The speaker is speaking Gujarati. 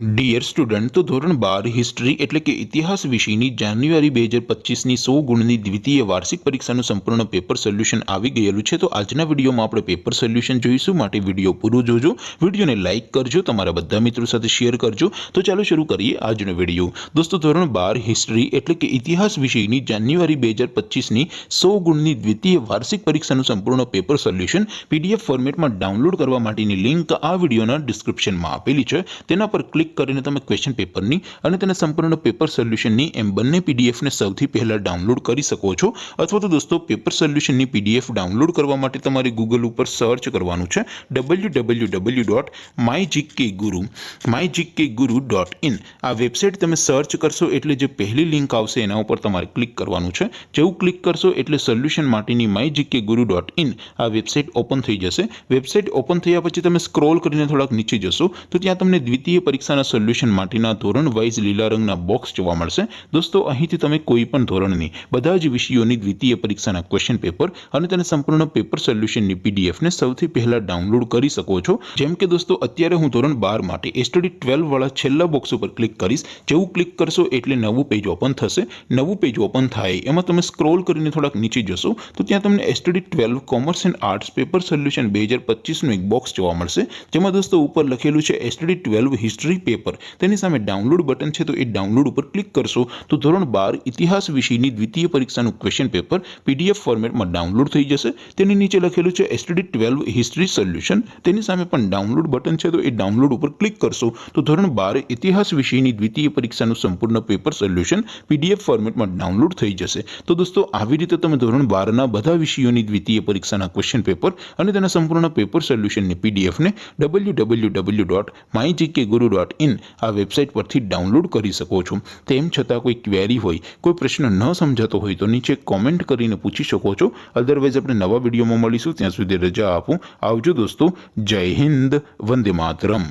ડિયર સ્ટુડન્ટ, તો ધોરણ 12 હિસ્ટ્રી એટલે કે ઇતિહાસ વિષયની જાન્યુઆરી 2025ની 100 ગુણની દ્વિતીય વાર્ષિક પરીક્ષાનું સંપૂર્ણ પેપર સોલ્યુશન આવી ગયેલું છે। તો આજના વિડીયોમાં આપણે પેપર સોલ્યુશન જોઈશું, માટે વિડીયો પૂરો જોજો, વિડીયોને લાઇક કરજો, તમારા બધા મિત્રો સાથે શેર કરજો। તો ચાલો શરૂ કરીએ આજનો વિડીયો। દોસ્તો, ધોરણ 12 હિસ્ટ્રી એટલે કે ઇતિહાસ વિષયની જાન્યુઆરી 2025ની 100 ગુણની દ્વિતીય વાર્ષિક પરીક્ષાનું સંપૂર્ણ પેપર સોલ્યુશન પીડીએફ ફોર્મેટમાં ડાઉનલોડ કરવા માટેની લિંક આ વિડીયોના ડિસ્ક્રિપ્શનમાં આપેલી છે। તેના પર ક્લિક કરીને તમે ક્વેશ્ચન પેપરની અને તેના સંપૂર્ણ પેપર સોલ્યુશનની એમ બંને પીડીએફને સૌથી પહેલા ડાઉનલોડ કરી શકો છો। અથવા તો દોસ્તો, પેપર સોલ્યુશનની પીડીએફ ડાઉનલોડ કરવા માટે તમારે ગૂગલ ઉપર સર્ચ કરવાનું છે www.mygkguru.in। આ વેબસાઇટ તમે સર્ચ કરશો એટલે જે પહેલી લિંક આવશે એના ઉપર તમારે ક્લિક કરવાનું છે। જેવું ક્લિક કરશો એટલે સોલ્યુશન માટેની mygkguru.in આ વેબસાઇટ ઓપન થઈ જશે। વેબસાઇટ ઓપન થયા પછી તમે સ્ક્રોલ કરીને થોડાક નીચે જશો તો ત્યાં તમને દ્વિતીય પરીક્ષાના સોલ્યુશન માટેના ધોરણ વાઇઝ લીલા રંગના બોક્સ જોવા મળશે। દોસ્તો, અહીંથી તમે કોઈ પણ ધોરણની બધા જ વિષયોની દ્વિતીય પરીક્ષાના ક્વેશ્ચન પેપર અને તેના સંપૂર્ણ પેપર સોલ્યુશનની પીડીએફને સૌથી પહેલા ડાઉનલોડ કરી શકો છો। જેમ કે દોસ્તો, અત્યારે હું ધોરણ 12 માટે એસટીડી 12 વાળા છેલ્લા બોક્સ ઉપર ક્લિક કરીશ। જેવું ક્લિક કરશો એટલે નવું પેજ ઓપન થશે। નવું પેજ ઓપન થાય એમાં તમે સ્ક્રોલ કરીને થોડાક નીચે જશો તો ત્યાં તમને STD 12 commerce and arts paper solution 2025નું એક બોક્સ જોવા મળશે। જેમાં દોસ્તો ઉપર લખેલું છે એસટીડી 12 હિસ્ટ્રી પેપર, તેની સામે ડાઉનલોડ બટન છે, તો એ ડાઉનલોડ ઉપર ક્લિક કરશો તો ધોરણ 12 ઇતિહાસ વિષયની દ્વિતીય પરીક્ષાનું ક્વેશ્ચન પેપર પીડીએફ ફોર્મેટમાં ડાઉનલોડ થઈ જશે। તેની નીચે લખેલું છે એસટીડી 12 હિસ્ટ્રી સોલ્યુશન, તેની સામે પણ ડાઉનલોડ બટન છે, તો એ ડાઉનલોડ ઉપર ક્લિક કરશો તો ધોરણ 12 ઇતિહાસ વિષયની દ્વિતીય પરીક્ષાનું સંપૂર્ણ પેપર સોલ્યુશન પીડીએફ ફોર્મેટમાં ડાઉનલોડ થઈ જશે। તો દોસ્તો, આવી રીતે તમે ધોરણ 12ના બધા વિષયોની દ્વિતીય પરીક્ષાના ક્વેશ્ચન પેપર અને તેના સંપૂર્ણ પેપર સોલ્યુશનની પીડીએફને www.mygkguru.in આ વેબસાઇટ પરથી ડાઉનલોડ કરી શકો છો। તેમ છતાં કોઈ ક્વેરી હોય, કોઈ પ્રશ્ન ન સમજાતો હોય તો નીચે કોમેન્ટ કરીને પૂછી શકો છો। અધરવાઇઝ આપણે નવા વિડીયોમાં મળીશું, ત્યાં સુધી રજા આપો। આવજો દોસ્તો, જય હિન્દ, વંદે માતરમ।